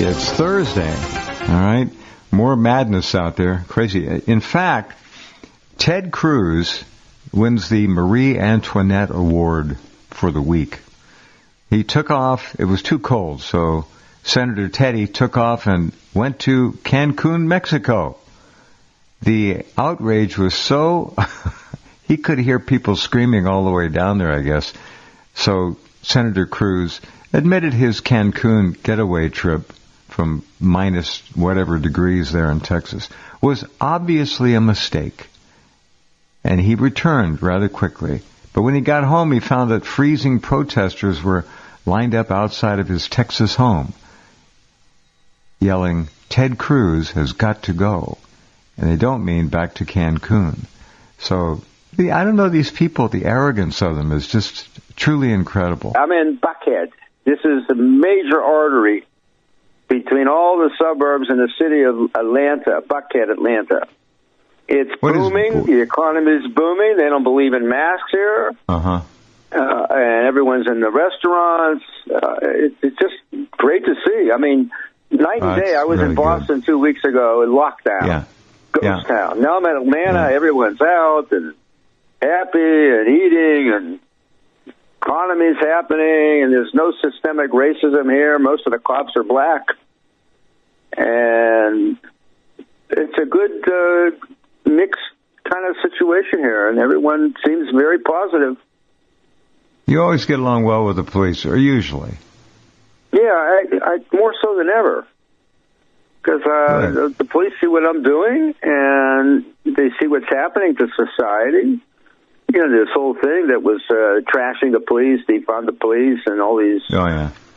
It's Thursday, all right? More madness out there. Crazy. In fact, Ted Cruz wins the Marie Antoinette Award for the week. He took off. It was too cold, so Senator Teddy took off and went to Cancun, Mexico. The outrage was so... he could hear people screaming all the way down there, I guess. So Senator Cruz admitted his Cancun getaway trip from minus whatever degrees there in Texas was obviously a mistake. And he returned rather quickly. But when he got home, he found that freezing protesters were lined up outside of his Texas home, yelling, "Ted Cruz has got to go." And they don't mean back to Cancun. So, I don't know, these people, the arrogance of them is just truly incredible. I'm in Buckhead. This is the major artery between all the suburbs and the city of Atlanta, Buckhead, Atlanta. It's booming. The economy is booming. They don't believe in masks here. And everyone's in the restaurants. It's just great to see. I mean, night and day. I was really in Boston 2 weeks ago in lockdown. Ghost town. Now I'm in Atlanta. Everyone's out and happy and eating, and economy's happening, and there's no systemic racism here. Most of the cops are black. And it's a good mixed kind of situation here, and everyone seems very positive. You always get along well with the police, or usually? Yeah, I more so than ever. Because the police see what I'm doing, and they see what's happening to society. You know, this whole thing that was trashing the police, defund the police, and all these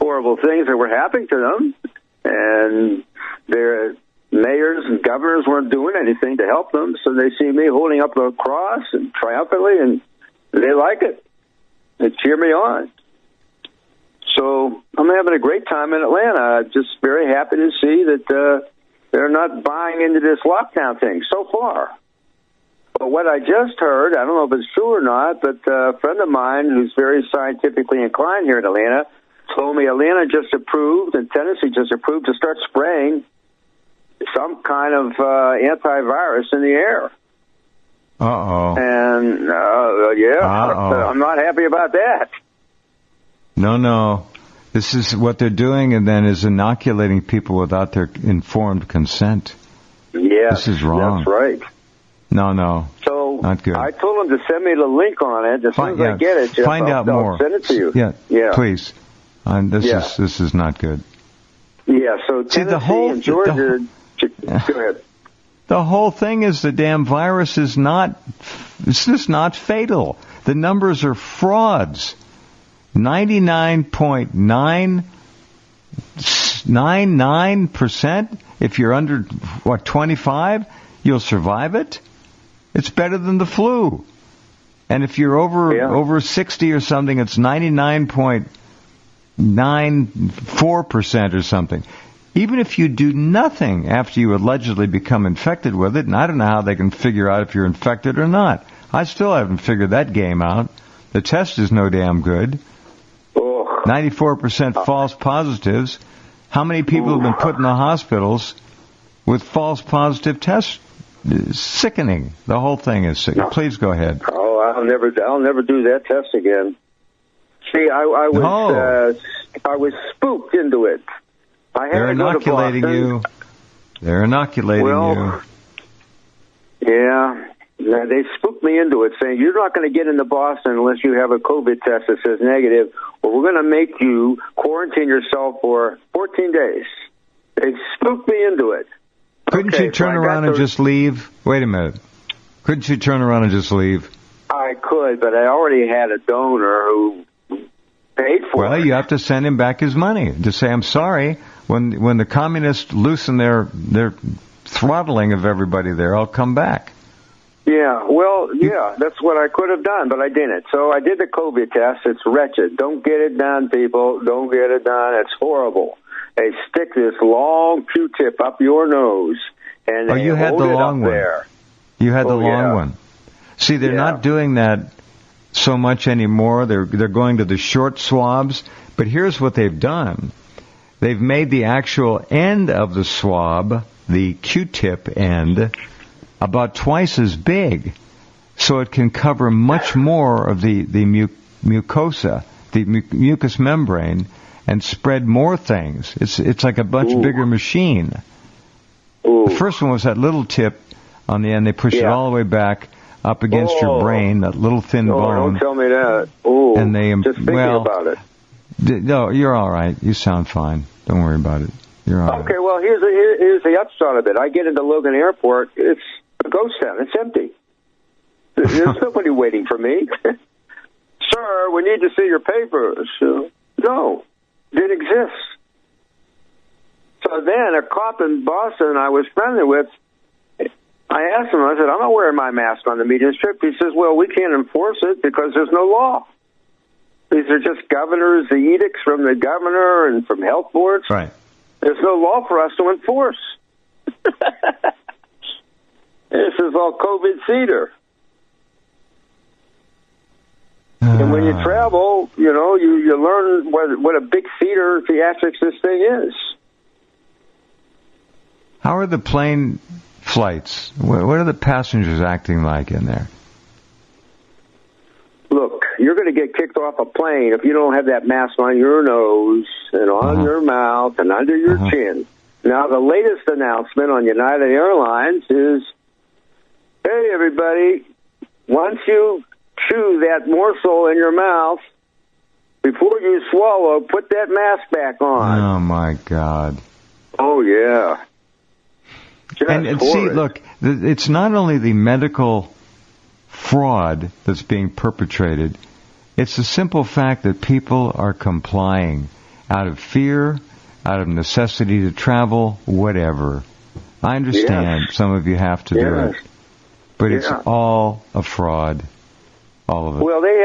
horrible things that were happening to them. And their mayors and governors weren't doing anything to help them, so they see me holding up the cross and triumphantly, and they like it. They cheer me on. So I'm having a great time in Atlanta. I'm just very happy to see that they're not buying into this lockdown thing so far. But what I just heard, I don't know if it's true or not, but a friend of mine who's very scientifically inclined here in Atlanta told me Atlanta just approved and Tennessee just approved to start spraying some kind of antivirus in the air. And, I'm not happy about that. No. This is what they're doing, and then is inoculating people without their informed consent. Yeah, this is wrong. That's right. No. So not good. I told him to send me the link on it. As soon as I get it, Jeff, find out more. I'll send it to you. Yeah. Please. This is not good. Yeah. So Tennessee and Georgia. Go ahead. The whole thing is the damn virus is not. It's just not fatal. The numbers are frauds. 99.999%. If you're under 25, you'll survive it. It's better than the flu. And if you're over 60 or something, it's 99.94% or something. Even if you do nothing after you allegedly become infected with it, and I don't know how they can figure out if you're infected or not. I still haven't figured that game out. The test is no damn good. 94% false positives. How many people have been put in the hospitals with false positive tests? Sickening. The whole thing is sickening. Please go ahead. Oh, I'll never do that test again. See, I was spooked into it. They're inoculating you. They're inoculating you. Yeah. They spooked me into it, saying, you're not going to get into Boston unless you have a COVID test that says negative, or we're going to make you quarantine yourself for 14 days. They spooked me into it. Couldn't you turn around and just leave? Wait a minute. Couldn't you turn around and just leave? I could, but I already had a donor who paid for it. Well, you have to send him back his money. Just say, I'm sorry. When the communists loosen their throttling of everybody there, I'll come back. Yeah, well, that's what I could have done, but I didn't. So I did the COVID test. It's wretched. Don't get it done, people. Don't get it done. It's horrible. They stick this long Q-tip up your nose, and they you had hold the it long up one. there. You had the long one. See, they're not doing that so much anymore. They're going to the short swabs. But here's what they've done. they've made the actual end of the swab, the Q-tip end, about twice as big, so it can cover much more of the mucosa, the mucous membrane, and spread more things. It's like a much bigger machine. Ooh. The first one was that little tip on the end. They push it all the way back up against your brain, that little thin bone. Don't tell me that. Ooh, and they, just thinking about it. No, you're all right. You sound fine. Don't worry about it. You're all right. Okay, well, here's the upshot of it. I get into Logan Airport. It's a ghost town. It's empty. There's nobody waiting for me. Sir, we need to see your papers. No, didn't exist. So then a cop in Boston I was friendly with, I asked him, I said, I'm not wearing my mask on the media strip. He says, well, we can't enforce it because there's no law. These are just governors, the edicts from the governor and from health boards. Right. There's no law for us to enforce. This is all COVID theater. And when you travel, you know, you learn what a big theater theatrics this thing is. How are the plane flights? What are the passengers acting like in there? Look, you're going to get kicked off a plane if you don't have that mask on your nose and on your mouth and under your chin. Now, the latest announcement on United Airlines is, hey, everybody, once you chew that morsel in your mouth, before you swallow, put that mask back on. Oh, my God. Oh, yeah. And see, look, it's not only the medical fraud that's being perpetrated, it's the simple fact that people are complying out of fear, out of necessity to travel, whatever. I understand some of you have to do it, but it's all a fraud, all of it. Well, they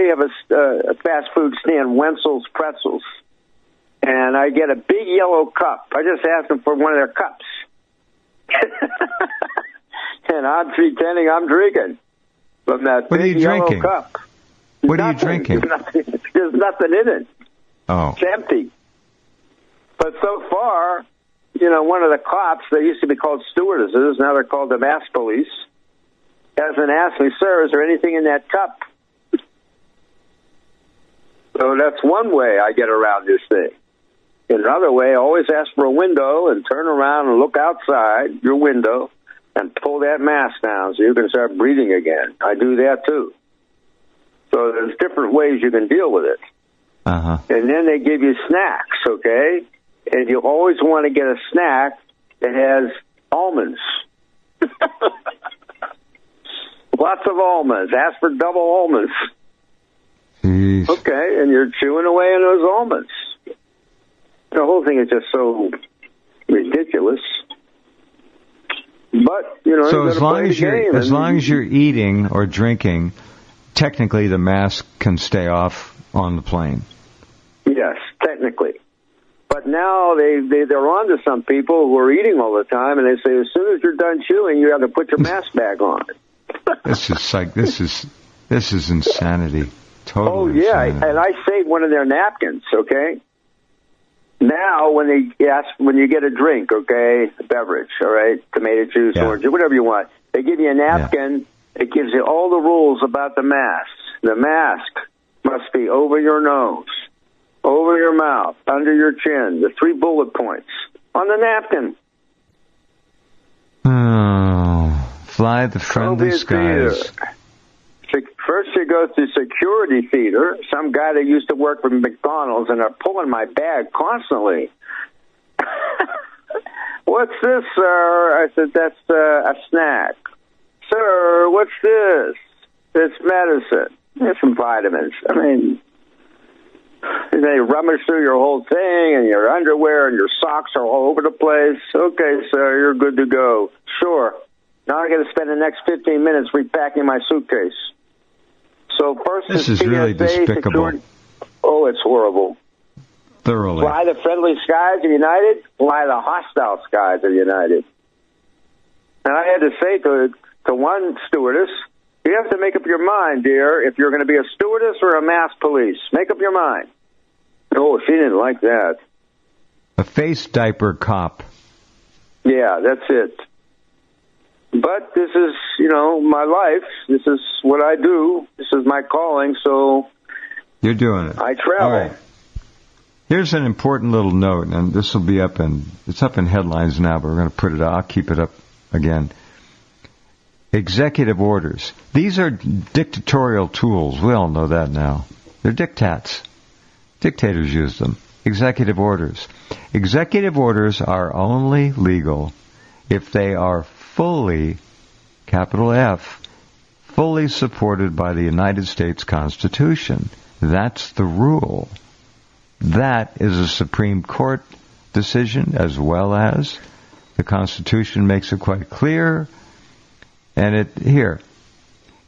have a fast food stand, Wenzel's Pretzels, and I get a big yellow cup. I just asked them for one of their cups. And I'm pretending I'm drinking from that big yellow cup. What are you drinking? There's nothing in it. Oh. It's empty. But so far, you know, one of the cops, they used to be called stewardesses, now they're called the mask police, hasn't asked me, sir, is there anything in that cup? So that's one way I get around this thing. In another way, always ask for a window and turn around and look outside your window and pull that mask down so you can start breathing again. I do that too. So there's different ways you can deal with it. Uh-huh. And then they give you snacks, okay? And you always want to get a snack that has almonds. Lots of almonds. Ask for double almonds. Jeez. Okay, and you're chewing away on those almonds. The whole thing is just so ridiculous. But, you know, so as long as you're eating or drinking, technically the mask can stay off on the plane. Yes, technically. But now they're on to some people who are eating all the time, and they say as soon as you're done chewing, you have to put your mask back on. This is insanity. Totally. Oh yeah, insanity. and I saved one of their napkins. Okay. Now, when you get a drink, okay, a beverage, all right, tomato juice, orange juice, whatever you want, they give you a napkin. Yeah. It gives you all the rules about the mask. The mask must be over your nose, over your mouth, under your chin, the 3 bullet points on the napkin. Oh, fly the friendly skies. First you go to security theater, some guy that used to work for McDonald's, and they're pulling my bag constantly. What's this, sir? I said, that's a snack. Sir, what's this? It's medicine. It's some vitamins. I mean, they rummage through your whole thing, and your underwear and your socks are all over the place. Okay, sir, you're good to go. Sure. Now I got to spend the next 15 minutes repacking my suitcase. So first, this is really despicable. Security. Oh, it's horrible. Thoroughly. Fly the friendly skies of United, fly the hostile skies of United. And I had to say to one stewardess, you have to make up your mind, dear, if you're going to be a stewardess or a mask police. Make up your mind. Oh, she didn't like that. A face diaper cop. Yeah, that's it. But this is, my life. This is what I do. This is my calling, so... You're doing it. I travel. All right. Here's an important little note, and this will be it's up in headlines now, but we're going to put it up. I'll keep it up again. Executive orders. These are dictatorial tools. We all know that now. They're diktats. Dictators use them. Executive orders. Executive orders are only legal if they are fully, capital F, fully supported by the United States Constitution. That's the rule. That is a Supreme Court decision, as well as the Constitution makes it quite clear. And here's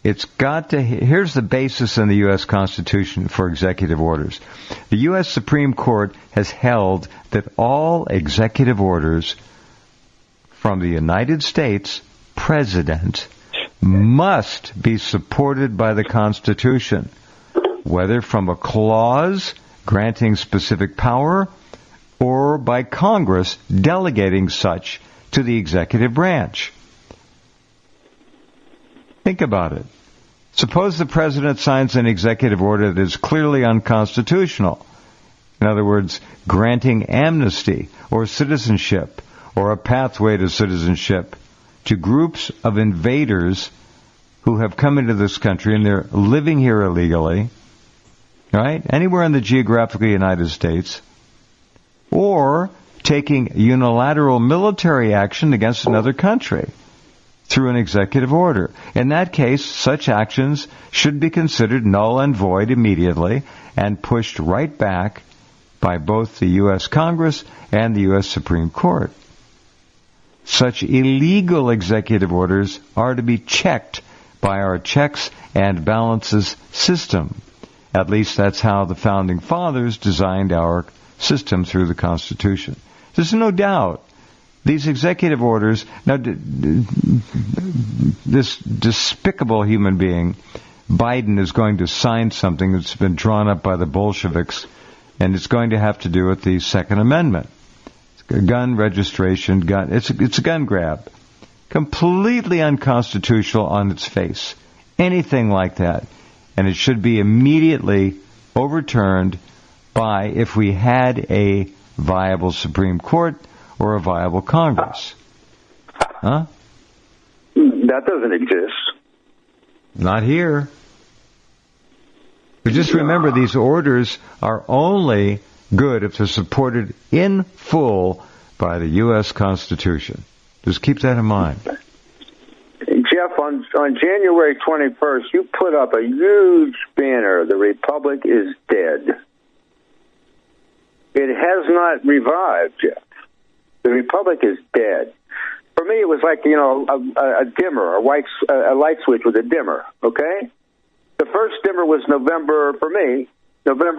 the basis in the U.S. Constitution for executive orders. The U.S. Supreme Court has held that all executive orders from the United States President must be supported by the Constitution, whether from a clause granting specific power or by Congress delegating such to the executive branch. Think about it. Suppose the president signs an executive order that is clearly unconstitutional. In other words, granting amnesty or citizenship or a pathway to citizenship to groups of invaders who have come into this country and they're living here illegally, right? Anywhere in the geographical United States, or taking unilateral military action against another country through an executive order. In that case, such actions should be considered null and void immediately and pushed right back by both the U.S. Congress and the U.S. Supreme Court. Such illegal executive orders are to be checked by our checks and balances system. At least that's how the Founding Fathers designed our system through the Constitution. There's no doubt these executive orders... Now, this despicable human being, Biden, is going to sign something that's been drawn up by the Bolsheviks, and it's going to have to do with the Second Amendment. Gun registration, it's a gun grab. Completely unconstitutional on its face. Anything like that. And it should be immediately overturned by, if we had a viable Supreme Court or a viable Congress. Huh? That doesn't exist. Not here. But just remember, these orders are only good if they're supported in full by the U.S. Constitution. Just keep that in mind. Jeff, on January 21st, you put up a huge banner, "The Republic is dead." It has not revived, Jeff. The Republic is dead. For me, it was like, a dimmer, a light switch with a dimmer, okay? The first dimmer was November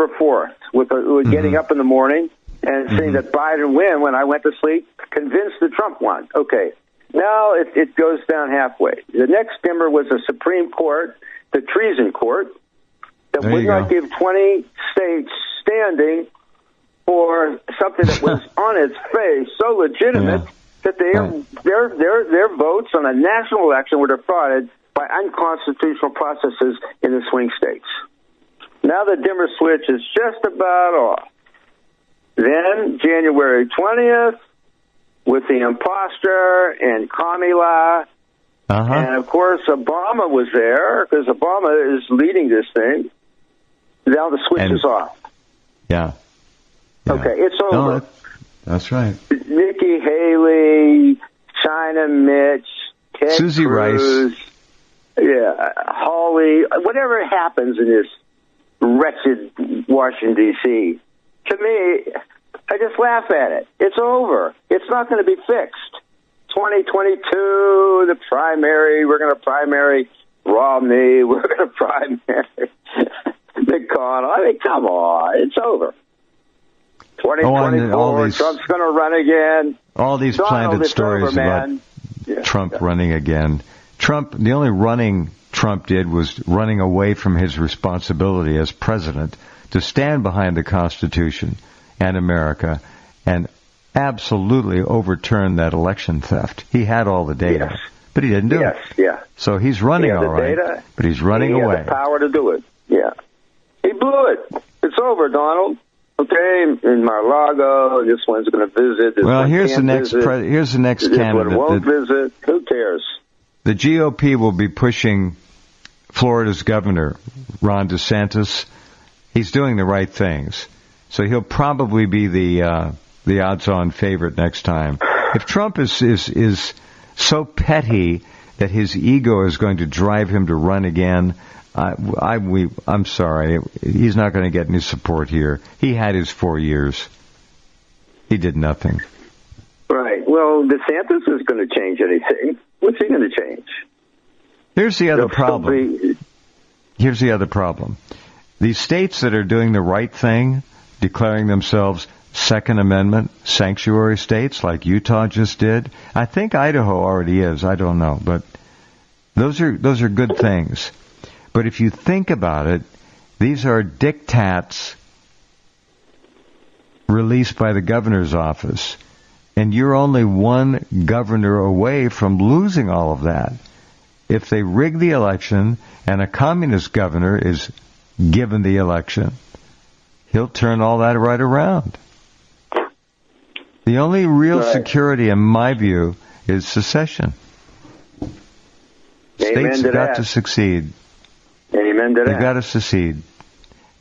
4th, with getting up in the morning and seeing that Biden win when I went to sleep, convinced that Trump won. Okay. Now it goes down halfway. The next dimmer was the Supreme Court, the treason court, that would not give 20 states standing for something that was on its face so legitimate that their votes on a national election were defrauded by unconstitutional processes in the swing states. Now the dimmer switch is just about off. Then January 20th, with the imposter and Kamala, and of course Obama was there, because Obama is leading this thing. Now the switch is off. Yeah. Okay, it's over. No, that's right. Nikki Haley, China Mitch, Ted Susie Cruz, Rice. Hawley, whatever happens in this wretched Washington, D.C., to me, I just laugh at it. It's over. It's not going to be fixed. 2022, the primary, we're going to primary Romney, we're going to primary McConnell. I mean, come on, it's over. 2024, Trump's going to run again. All these planted stories about Trump running again. Trump, the only running Trump did was running away from his responsibility as president to stand behind the Constitution and America and absolutely overturn that election theft. He had all the data, but he didn't do it. Yeah. So he's running all right, data, but he's running away. He had the power to do it. Yeah. He blew it. It's over, Donald. Okay, in Mar-a-Lago, this one's going to visit. This one here's the next. visit, Here's the next this candidate. This one won't visit. Who cares? The GOP will be pushing Florida's governor, Ron DeSantis. He's doing the right things, so he'll probably be the odds-on favorite next time. If Trump is so petty that his ego is going to drive him to run again, I'm sorry. He's not going to get any support here. He had his 4 years. He did nothing. Right. Well, DeSantis is going to change anything. What's he going to change? Here's the other problem. Here's the other problem. These states that are doing the right thing, declaring themselves Second Amendment sanctuary states like Utah just did. I think Idaho already is. I don't know. But those are good things. But if you think about it, these are diktats released by the governor's office. And you're only one governor away from losing all of that. If they rig the election and a communist governor is given the election, he'll turn all that right around. The only real security, in my view, is secession. States have got to succeed. Amen to that. They've got to secede.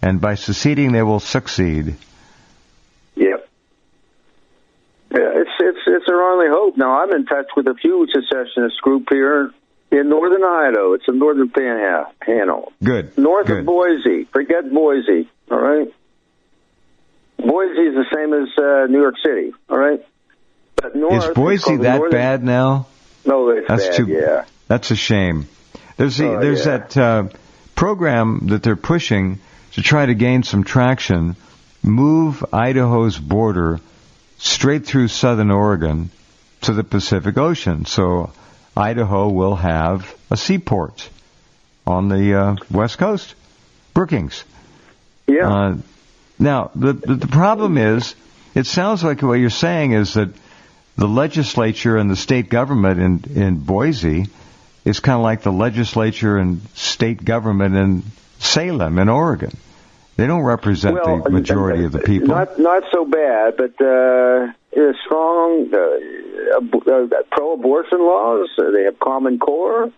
And by seceding, they will succeed. Yep. Yeah, it's our only hope. Now, I'm in touch with a few secessionist group here in northern Idaho. It's the northern panhandle. Good. North of Boise. Forget Boise, all right? Boise is the same as New York City, all right? But north, is Boise that bad now? No, it's bad, That's a shame. There's that program that they're pushing to try to gain some traction, move Idaho's border straight through southern Oregon to the Pacific Ocean. So Idaho will have a seaport on the west coast, Brookings. Yeah. Now, the problem is, it sounds like what you're saying is that the legislature and the state government in Boise is kind of like the legislature and state government in Salem in Oregon. They don't represent the majority of the people. Not so bad, but strong pro-abortion laws. They have Common Core.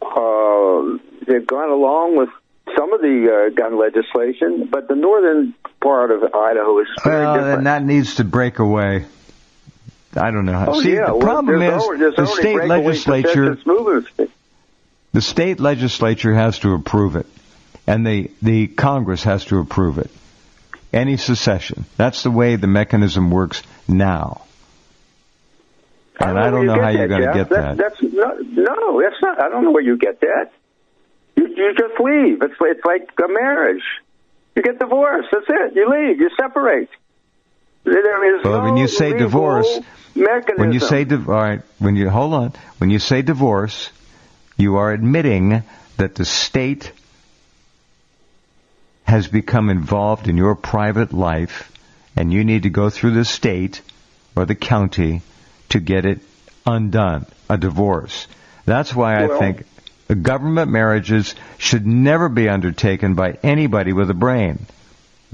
They've gone along with some of the gun legislation, but the northern part of Idaho is very different. And that needs to break away. I don't know how. The problem is the state legislature. The state legislature has to approve it, and the Congress has to approve it. Any secession. That's the way the mechanism works now. And I don't know how you're going to get that. That's not. I don't know where you get that. You just leave. It's like a marriage. You get divorced. That's it. You leave. You separate. There is when you say divorce, mechanism. When you say divorce, you are admitting that the state has become involved in your private life, and you need to go through the state or the county to get it undone, a divorce. That's why I think government marriages should never be undertaken by anybody with a brain.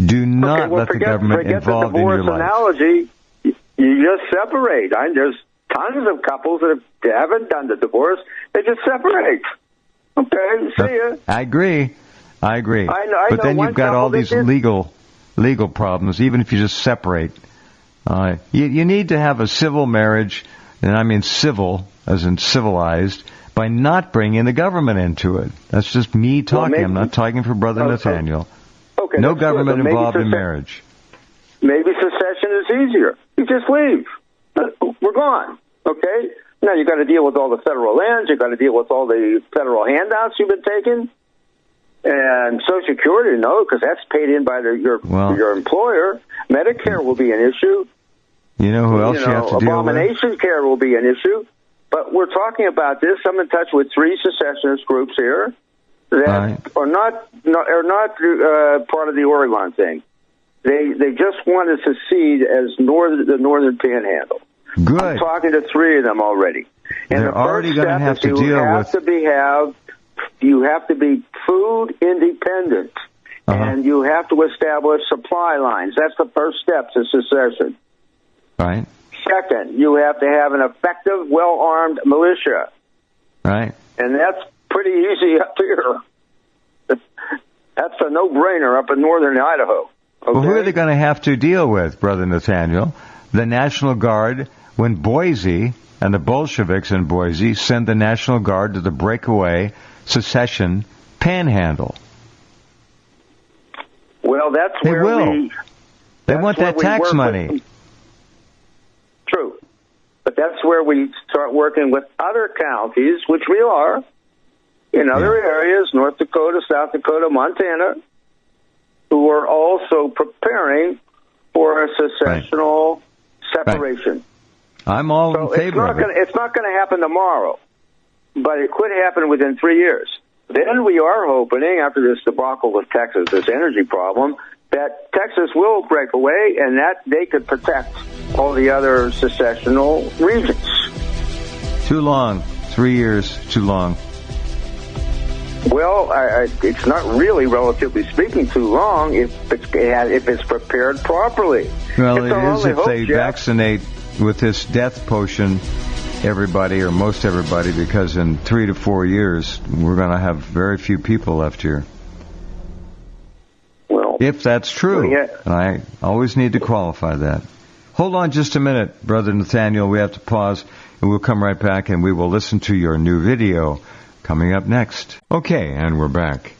Do not let the government involved in your life. Analogy, you just separate. There's tons of couples that haven't done the divorce. They just separate. Okay, see ya. I agree. I know, but then you've got all these legal problems, even if you just separate. You need to have a civil marriage, and I mean civil, as in civilized, by not bringing the government into it. That's just me talking. I'm not talking for Brother Nathanael. Okay, no government involved in marriage. Maybe secession is easier. You just leave. We're gone. Okay? Now you got to deal with all the federal lands. You got to deal with all the federal handouts you've been taking. And Social Security, no, because that's paid in by your employer. Medicare will be an issue. You know who else you have to deal with? Abomination care will be an issue. But we're talking about this. I'm in touch with 3 secessionist groups here that are not part of the Oregon thing. They just want to secede as the Northern Panhandle. Good. I'm talking to 3 of them already. And they're already going to have to deal with. You have to be food independent, and you have to establish supply lines. That's the first step to secession. Right. Second, you have to have an effective, well-armed militia. Right. And that's pretty easy up here. That's a no-brainer up in northern Idaho. Okay? Well, who are they going to have to deal with, Brother Nathanael? The National Guard, when Boise and the Bolsheviks in Boise send the National Guard to the breakaway secession panhandle. Well, that's they where will. They want that tax money. True. But that's where we start working with other counties, which we are, in other areas, North Dakota, South Dakota, Montana, who are also preparing for a secessional separation. Right. I'm all in favor of it. It's not going to happen tomorrow, but it could happen within 3 years. Then we are hoping, after this debacle with Texas, this energy problem, that Texas will break away and that they could protect all the other secessional regions. Too long. 3 years, too long. Well, it's not really, relatively speaking, too long if it's prepared properly. Well, it is if they vaccinate with this death potion everybody or most everybody, because in 3 to 4 years we're going to have very few people left here. Well, if that's true, I always need to qualify that. Hold on just a minute, Brother Nathanael. We have to pause, and we'll come right back, and we will listen to your new video coming up next. Okay, and we're back.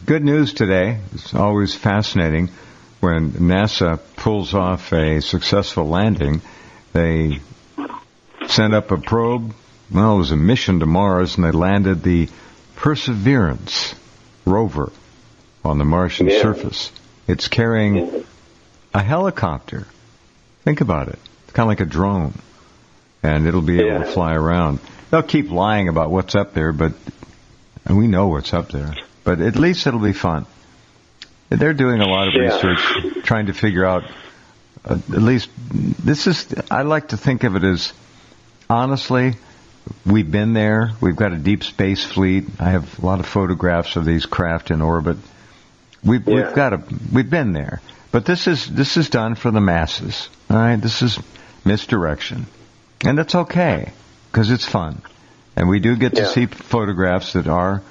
Good news today. It's always fascinating when NASA pulls off a successful landing. They sent up a probe. Well, it was a mission to Mars, and they landed the Perseverance rover on the Martian surface. It's carrying a helicopter. Think about it. It's kind of like a drone. And it'll be able to fly around. They'll keep lying about what's up there, but we know what's up there. But at least it'll be fun. They're doing a lot of research, trying to figure out, at least, I like to think of it as, honestly, we've been there. We've got a deep space fleet. I have a lot of photographs of these craft in orbit. We've been there. But this is done for the masses. All right? This is misdirection. And it's okay, because it's fun. And we do get to see photographs that are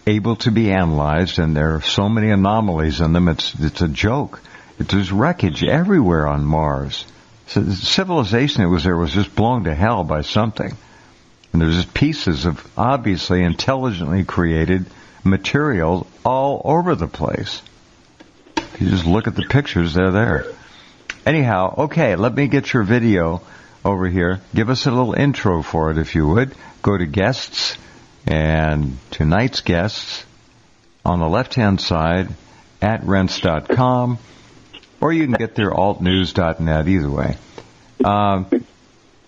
able to be analyzed, and there are so many anomalies in them, it's a joke. There's wreckage everywhere on Mars. So the civilization that was there was just blown to hell by something. And there's just pieces of obviously intelligently created material all over the place. If you just look at the pictures, they're there. Anyhow, okay, let me get your video over here. Give us a little intro for it, if you would. Go to guests, and tonight's guests on the left-hand side at Rense.com, or you can get there altnews.net, either way.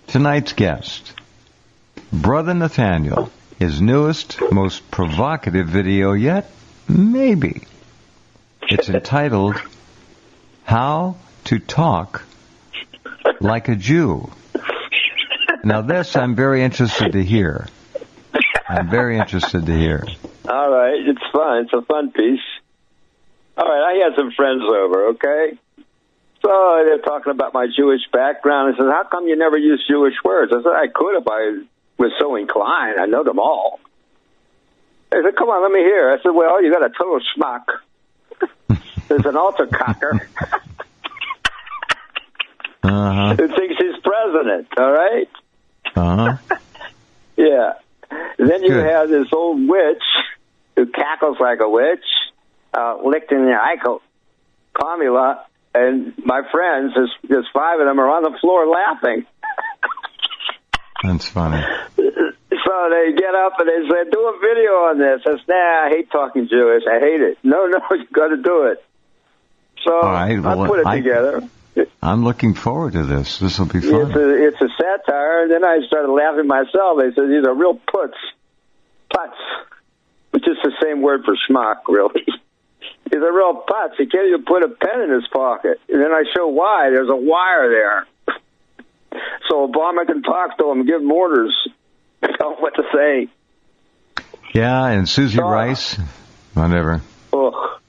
Tonight's guest, Brother Nathanael, his newest, most provocative video yet? Maybe. It's entitled, How to Talk Like a Jew. Now this I'm very interested to hear. I'm very interested to hear. All right, it's fun. It's a fun piece. All right, I had some friends over, okay? So they're talking about my Jewish background. I said, how come you never use Jewish words? I said, I could if I was so inclined. I know them all. They said, come on, let me hear. I said, well, you got a total schmuck. There's an altar cocker. Who thinks he's president, all right? Yeah. Then you have this old witch who cackles like a witch, licked in the Eichel, Kamila, and my friends, there's 5 of them, are on the floor laughing. That's funny. So they get up and they say, do a video on this. I said, nah, I hate talking Jewish. I hate it. No, you got to do it. So I put it together. I'm looking forward to this. This will be fun. It's a satire, and then I started laughing myself. They said, these are real putz, which is the same word for schmuck, really. He's a real putz. He can't even put a pen in his pocket. And then I show why. There's a wire there. So Obama can talk to him, give him orders, tell him what to say. Yeah, and Susie Rice, whatever. Ugh.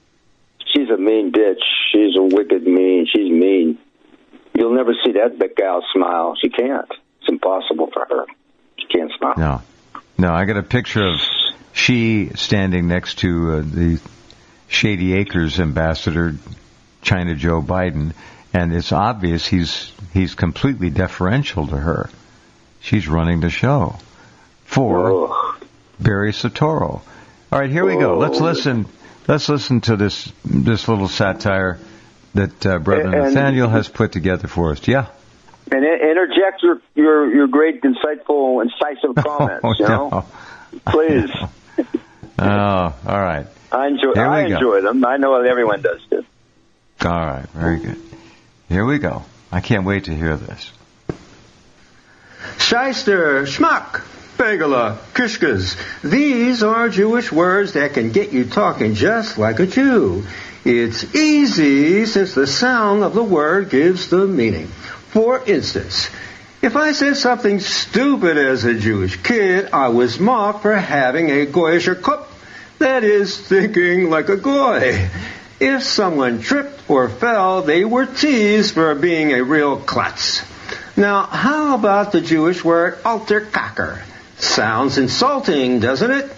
She's a mean bitch. She's a wicked mean. She's mean. You'll never see that big gal smile. She can't. It's impossible for her. She can't smile. No, I got a picture of she standing next to the Shady Acres ambassador, China Joe Biden, and it's obvious he's completely deferential to her. She's running the show for Barry Soetoro. All right, here we go. Let's listen to this little satire that Brother Nathanael has put together for us. Yeah. And interject your great, insightful, incisive comments. No. Please. Oh, all right. I enjoy them. I know everyone does too. All right, very good. Here we go. I can't wait to hear this. Shyster, schmuck, begala, kishkas. These are Jewish words that can get you talking just like a Jew. It's easy since the sound of the word gives the meaning. For instance, if I said something stupid as a Jewish kid, I was mocked for having a goyisher cup. That is, thinking like a goy. If someone tripped or fell, they were teased for being a real klutz. Now, how about the Jewish word alterkacker? Sounds insulting, doesn't it?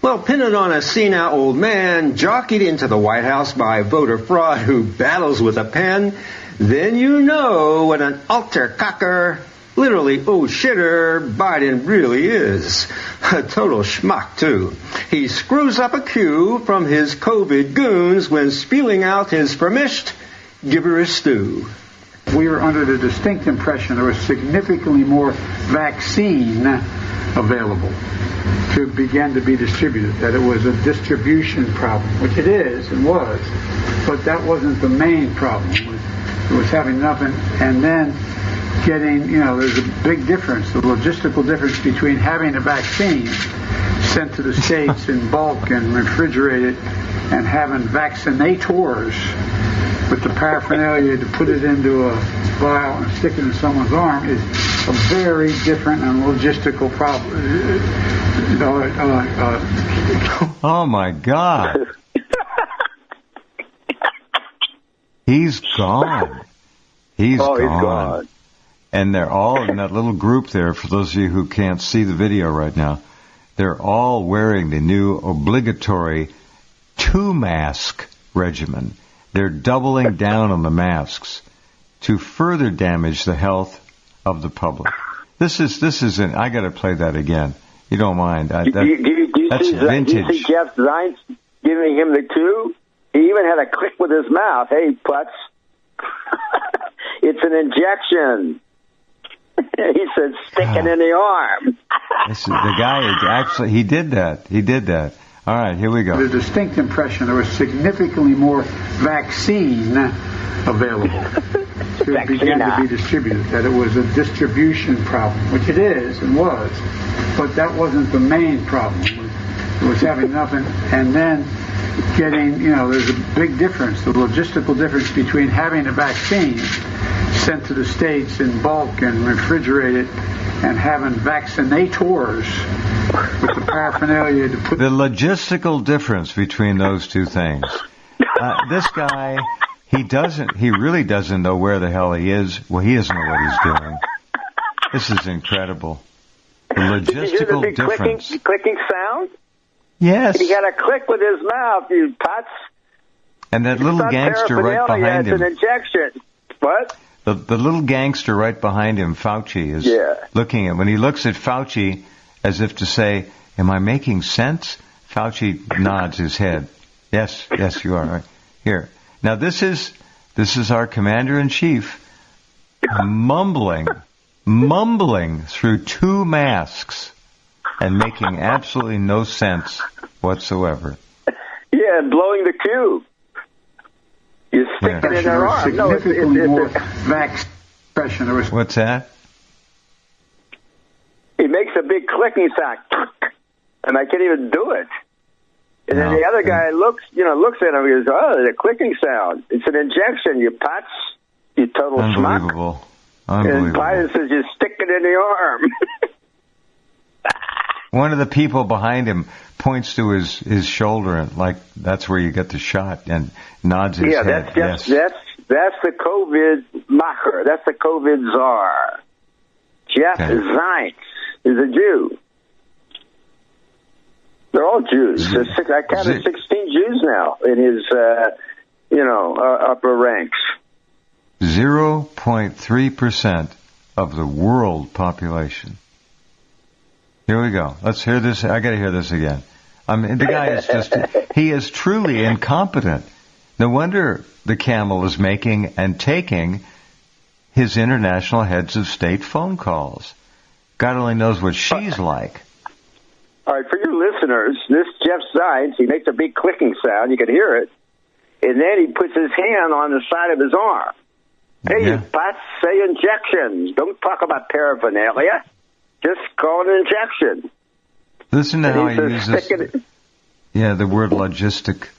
Well, pin it on a senile old man jockeyed into the White House by voter fraud who battles with a pen. Then you know what an alterkacker, literally shitter, Biden really is. A total schmuck, too. He screws up a cue from his COVID goons when spewing out his vermished gibberish stew. We were under the distinct impression there was significantly more vaccine available to begin to be distributed, that it was a distribution problem, which it is and was, but that wasn't the main problem. It was having nothing, and then getting, there's a big difference, the logistical difference between having a vaccine sent to the States in bulk and refrigerated and having vaccinators with the paraphernalia to put it into a vial and stick it in someone's arm is a very different and logistical problem. Oh, my God. He's gone. He's gone. And they're all in that little group there, for those of you who can't see the video right now, they're all wearing the new obligatory 2-mask regimen. They're doubling down on the masks to further damage the health of the public. This is I got to play that again. You don't mind? That's vintage. Do you see Jeff Zients giving him the 2? He even had a click with his mouth. Hey, putz. It's an injection. He said, stick it in the arm. The guy he did that. All right, here we go. The distinct impression there was significantly more vaccine available to begin to be distributed, that it was a distribution problem, which it is and was, but that wasn't the main problem. It was having nothing, and then getting, there's a big difference, the logistical difference between having a vaccine sent to the States in bulk and refrigerated and having vaccinators with the paraphernalia to put... The logistical difference between those two things. This guy, he really doesn't know where the hell he is. Well, he doesn't know what he's doing. This is incredible. The logistical Did you hear the big difference. Clicking sound? Yes. He got a click with his mouth, you putz. And that little gangster right behind him. It's an injection. What? The little gangster right behind him, Fauci, is looking at. When he looks at Fauci as if to say, am I making sense? Fauci nods his head. Yes, you are. Right. Here. Now this is our commander-in-chief mumbling through 2 masks and making absolutely no sense whatsoever. Yeah, and blowing the cube. You stick it in their arm. No, What's that? It makes a big clicking sound, and I can't even do it. And then the other guy looks at him and goes, "Oh, the clicking sound. It's an injection, you putz, you total schmuck." Unbelievable. And Biden says, "You stick it in the arm." One of the people behind him points to his shoulder and like that's where you get the shot and nods his head. That's the COVID macher. That's the COVID czar. Jeff Zients is a Jew. They're all Jews. I counted 16 Jews now in his, upper ranks. 0.3% of the world population. Here we go. Let's hear this. I got to hear this again. The guy is he is truly incompetent. No wonder the camel is making and taking his international heads of state phone calls. God only knows what she's like. All right, for your listeners, this Jeff Zients, he makes a big clicking sound. You can hear it. And then he puts his hand on the side of his arm. Hey, you butts, say injections. Don't talk about paraphernalia. Just call it an injection. Listen to how he uses the word logistics.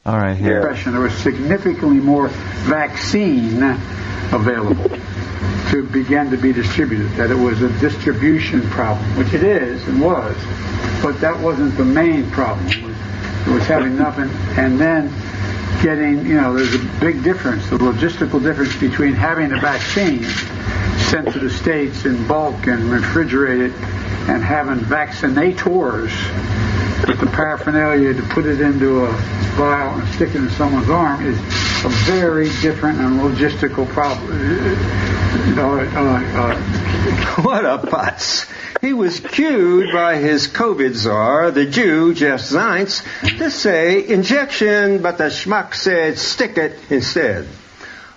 All right, here. There was significantly more vaccine available to begin to be distributed, that it was a distribution problem, which it is and was, but that wasn't the main problem. It was having enough, and then getting, there's a big difference, the logistical difference between having a vaccine sent to the States in bulk and refrigerated and having vaccinators with the paraphernalia to put it into a vial and stick it in someone's arm is a very different and logistical problem. What a putz. He was cued by his COVID czar, the Jew, Jeff Zients, to say injection, but the schmuck said stick it instead.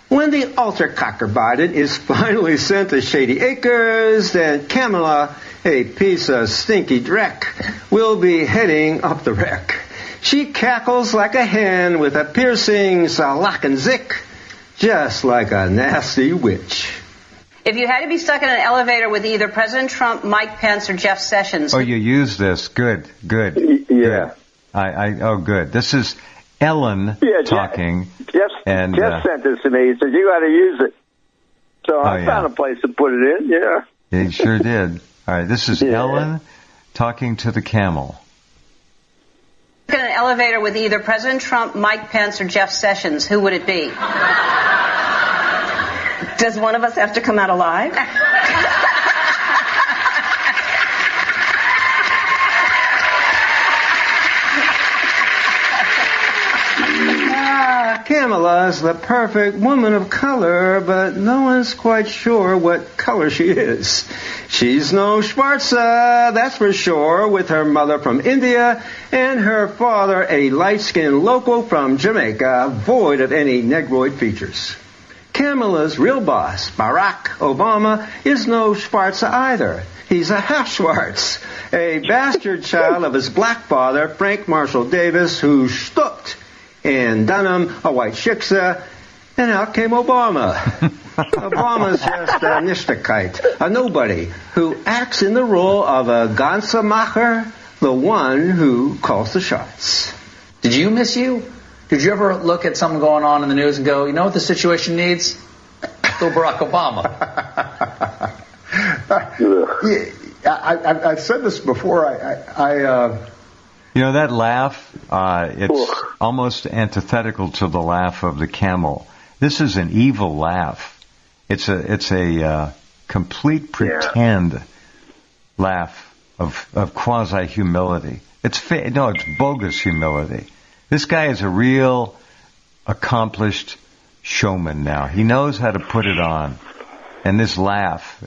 When the altar-cocker Biden is finally sent to Shady Acres, then Kamala, a piece of stinky dreck, will be heading up the wreck. She cackles like a hen with a piercing salak and zick, just like a nasty witch. If you had to be stuck in an elevator with either President Trump, Mike Pence, or Jeff Sessions... Oh, you use this. Good. Yeah. Good. This is Ellen talking. Jeff sent this to me. He said, you got to use it. So I found a place to put it in, He sure did. All right, this is Ellen talking to the camel. In an elevator with either President Trump, Mike Pence, or Jeff Sessions, who would it be? Does one of us have to come out alive? Kamala's the perfect woman of color, but no one's quite sure what color she is. She's no Schwarza, that's for sure, with her mother from India and her father a light-skinned local from Jamaica, void of any negroid features. Kamala's real boss, Barack Obama, is no Schwarza either. He's a half-Schwartz, a bastard child of his black father, Frank Marshall Davis, who stooped and done him a white shiksa, and out came Obama. Obama's just a nishtakite, a nobody, who acts in the role of a Ganzemacher, the one who calls the shots. Did you miss you? Did you ever look at something going on in the news and go, you know what the situation needs? Go Barack Obama. I've said this before. That laugh, it's almost antithetical to the laugh of the camel. This is an evil laugh. It's a complete pretend laugh of quasi-humility. It's bogus humility. This guy is a real accomplished showman now. He knows how to put it on. And this laugh,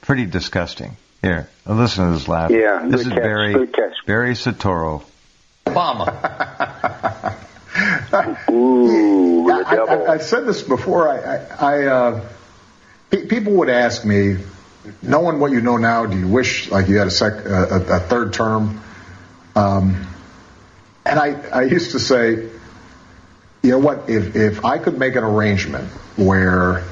pretty disgusting. Here, listen to this laugh. Yeah, this is very Satoro. Obama. Ooh, the devil. I've said this before. People would ask me, knowing what you know now, do you wish like you had a third term? And I used to say, you know what? If I could make an arrangement where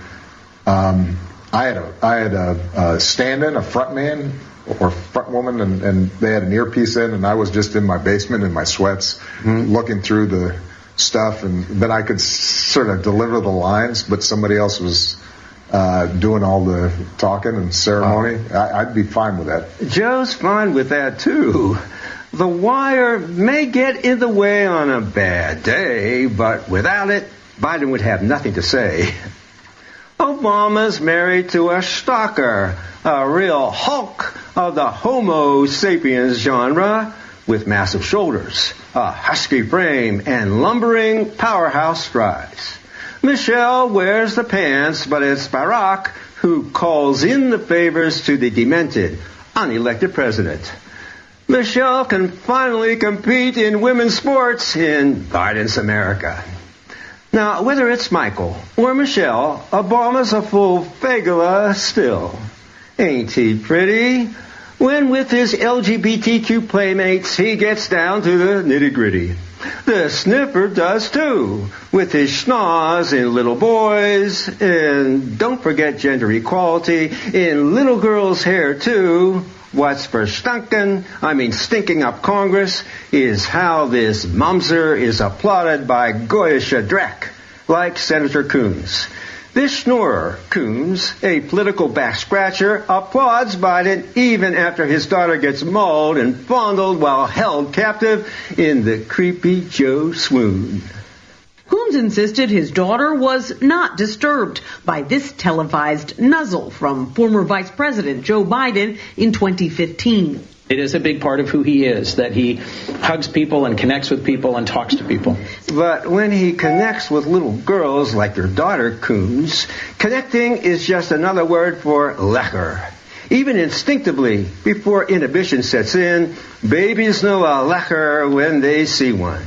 I had a stand-in, a front man or front woman, and they had an earpiece in, and I was just in my basement in my sweats, looking through the stuff, and then I could sort of deliver the lines, but somebody else was doing all the talking and ceremony. I'd be fine with that. Joe's fine with that, too. The wire may get in the way on a bad day, but without it, Biden would have nothing to say. Obama's married to a stalker, a real Hulk of the Homo sapiens genre, with massive shoulders, a husky frame, and lumbering powerhouse strides. Michelle wears the pants, but it's Barack who calls in the favors to the demented, unelected president. Michelle can finally compete in women's sports in Biden's America. Now, whether it's Michael or Michelle, Obama's a full fagula still. Ain't he pretty? When with his LGBTQ playmates, he gets down to the nitty-gritty. The sniffer does too, with his schnoz in little boys, and don't forget gender equality in little girls' hair too. What's for stinking up Congress is how this mumser is applauded by Goyish Drek, like Senator Coons. This schnorrer, Coons, a political back-scratcher, applauds Biden even after his daughter gets mauled and fondled while held captive in the creepy Joe swoon. Coons insisted his daughter was not disturbed by this televised nuzzle from former Vice President Joe Biden in 2015. It is a big part of who he is, that he hugs people and connects with people and talks to people. But when he connects with little girls like your daughter, Coons, connecting is just another word for lecher. Even instinctively, before inhibition sets in, babies know a lecher when they see one.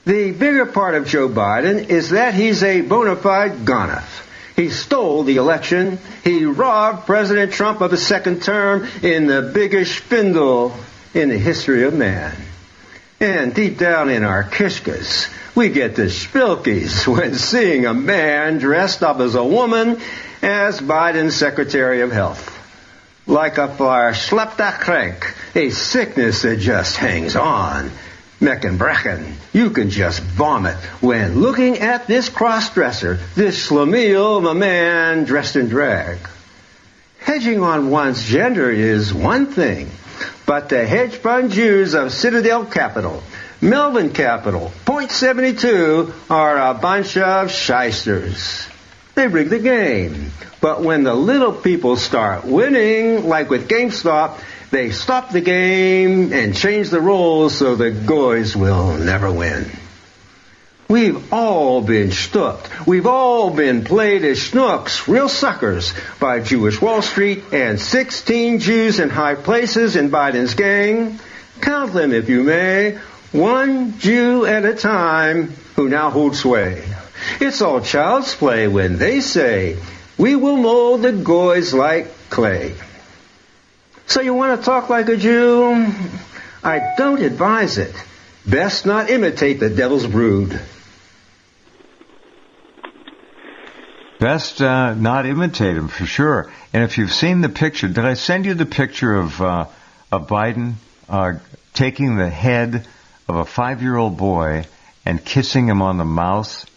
The bigger part of Joe Biden is that he's a bona fide gonoff. He stole the election. He robbed President Trump of his second term in the biggest spindle in the history of man. And deep down in our kishkas, we get the spilkies when seeing a man dressed up as a woman as Biden's Secretary of Health. Like a verschleppte crank, a sickness that just hangs on. Meckenbrechen, you can just vomit when looking at this cross-dresser, this schlemiel of a man dressed in drag. Hedging on one's gender is one thing, but the hedge fund Jews of Citadel Capital, Melvin Capital, Point 72 are a bunch of shysters. They rig the game. But when the little people start winning, like with GameStop, they stop the game and change the rules so the goys will never win. We've all been stooked. We've all been played as schnooks, real suckers, by Jewish Wall Street and 16 Jews in high places in Biden's gang. Count them if you may, one Jew at a time who now hold sway. It's all child's play when they say, we will mold the goys like clay. So you want to talk like a Jew? I don't advise it. Best not imitate the devil's brood. Best not imitate him, for sure. And if you've seen the picture, did I send you the picture of Biden taking the head of a 5-year-old boy and kissing him on the mouth?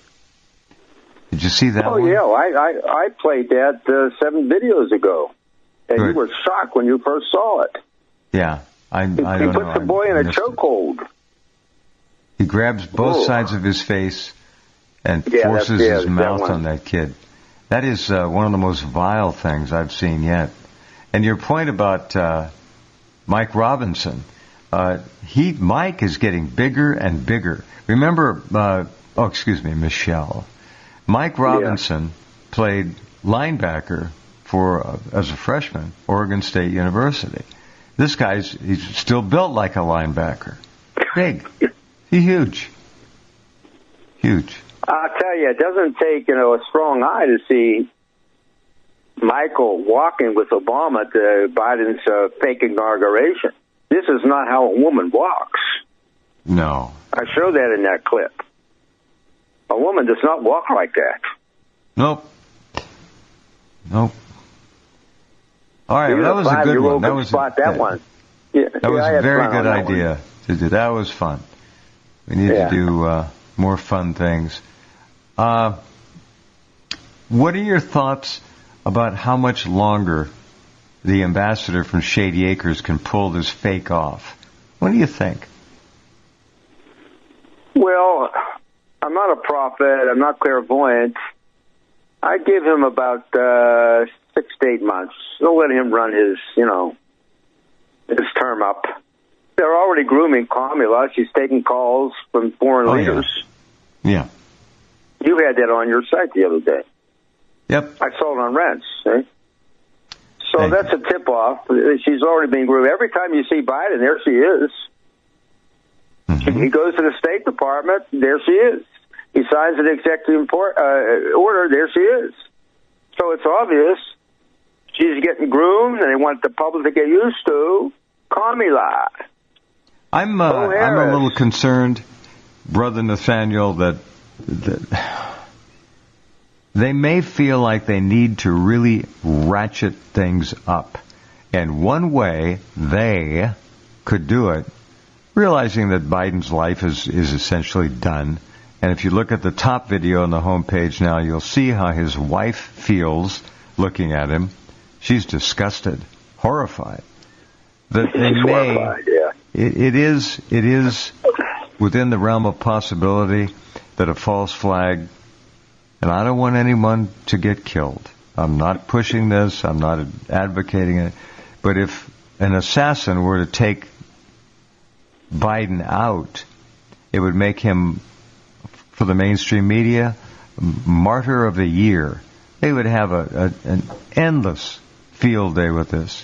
Did you see that one? Oh, yeah. I played that 7 videos ago. And Good. You were shocked when you first saw it. Yeah. I don't know. He puts the boy in a chokehold. He grabs both sides of his face and forces his mouth on that kid. That is one of the most vile things I've seen yet. And your point about Mike Robinson, Mike is getting bigger and bigger. Remember, Michelle. Mike Robinson played linebacker as a freshman, Oregon State University. This he's still built like a linebacker. Big. He's huge. Huge. I'll tell you, it doesn't take, a strong eye to see Michael walking with Obama to Biden's fake inauguration. This is not how a woman walks. No. I showed that in that clip. A woman does not walk like that. Nope. All right, that was a good one. That was spot that one. Yeah, that was a very good idea to do. That was fun. We need to do more fun things. What are your thoughts about how much longer the ambassador from Shady Acres can pull this fake off? What do you think? Well, I'm not a prophet. I'm not clairvoyant. I give him about 6 to 8 months. They'll let him run his term up. They're already grooming Kamala. She's taking calls from foreign leaders. Yeah. You had that on your site the other day. Yep. I saw it on Rense. Eh? So that's a tip-off. She's already being groomed. Every time you see Biden, there she is. Mm-hmm. He goes to the State Department, there she is. He signs an executive order, there she is. So it's obvious she's getting groomed, and they want the public to get used to Kamala. I'm a little concerned, Brother Nathanael, that they may feel like they need to really ratchet things up. And one way they could do it, realizing that Biden's life is essentially done. And if you look at the top video on the homepage now, you'll see how his wife feels looking at him. She's disgusted, horrified. That they may, horrified, yeah. It is within the realm of possibility that a false flag, and I don't want anyone to get killed. I'm not pushing this. I'm not advocating it. But if an assassin were to take Biden out, it would make him, for the mainstream media, martyr of the year. They would have an endless field day with this.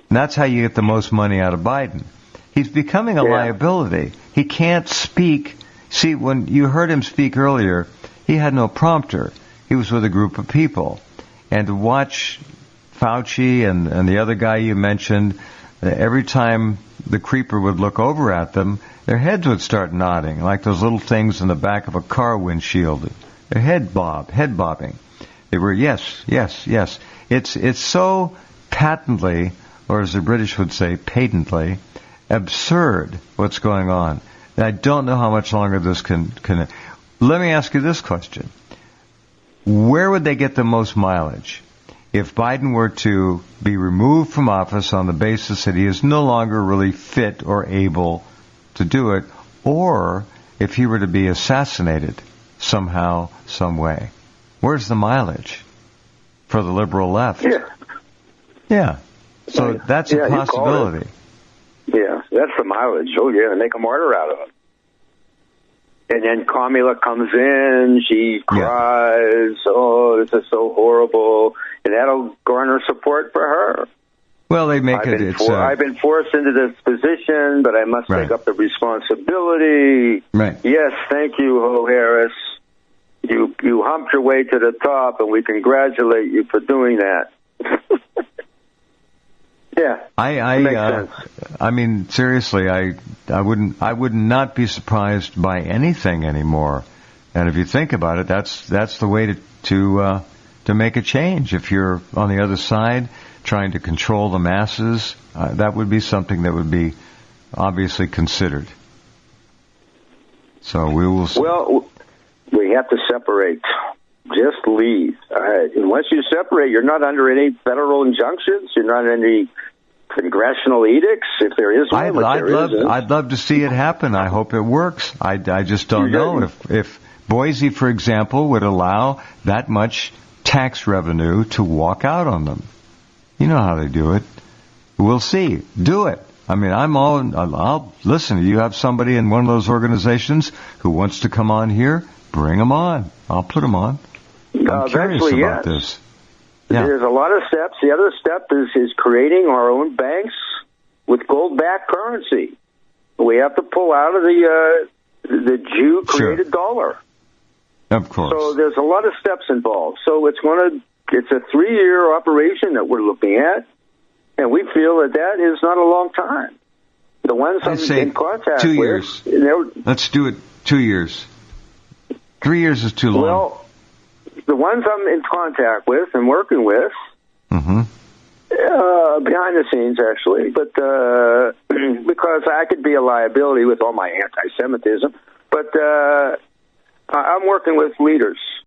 And that's how you get the most money out of Biden. He's becoming a liability. He can't speak. See, when you heard him speak earlier, he had no prompter. He was with a group of people. And to watch Fauci and the other guy you mentioned, every time the creeper would look over at them, their heads would start nodding, like those little things in the back of a car windshield. Their head bobbing. They were, yes. It's so patently, or as the British would say, patently, absurd what's going on. And I don't know how much longer this can. Let me ask you this question. Where would they get the most mileage? If Biden were to be removed from office on the basis that he is no longer really fit or able to do it, or if he were to be assassinated somehow, some way, where's the mileage for the liberal left? Yeah. So that's a possibility. Yeah, that's the mileage. Oh, yeah, make a martyr out of him. And then Kamala comes in, she cries, oh, this is so horrible, and that'll garner support for her. Well, they make I've been forced into this position, but I must take up the responsibility. Right. Yes, thank you, Ho Harris. You humped your way to the top, and we congratulate you for doing that. Yeah, makes sense. I mean, seriously, I would not be surprised by anything anymore. And if you think about it, that's the way to make a change. If you're on the other side trying to control the masses, that would be something that would be obviously considered. So we will see. Well, we have to separate. Just leave. And once you separate, you're not under any federal injunctions. You're not under any congressional edicts. If there is one, I'd love to see it happen. I hope it works. I just don't know if Boise, for example, would allow that much tax revenue to walk out on them. You know how they do it. We'll see. Do it. I mean, I'll listen. You have somebody in one of those organizations who wants to come on here, bring them on. I'll put them on. I'm curious about this. Yeah. There's a lot of steps. The other step is creating our own banks with gold-backed currency. We have to pull out of the Jew-created dollar. Of course. So there's a lot of steps involved. So it's a 3-year operation that we're looking at, and we feel that is not a long time. The ones I'm in contact 2 years. Let's do it 2 years. 3 years is too long. Well, the ones I'm in contact with and working with, Mm-hmm. Behind the scenes, actually, but because I could be a liability with all my anti-Semitism. But I'm working with leaders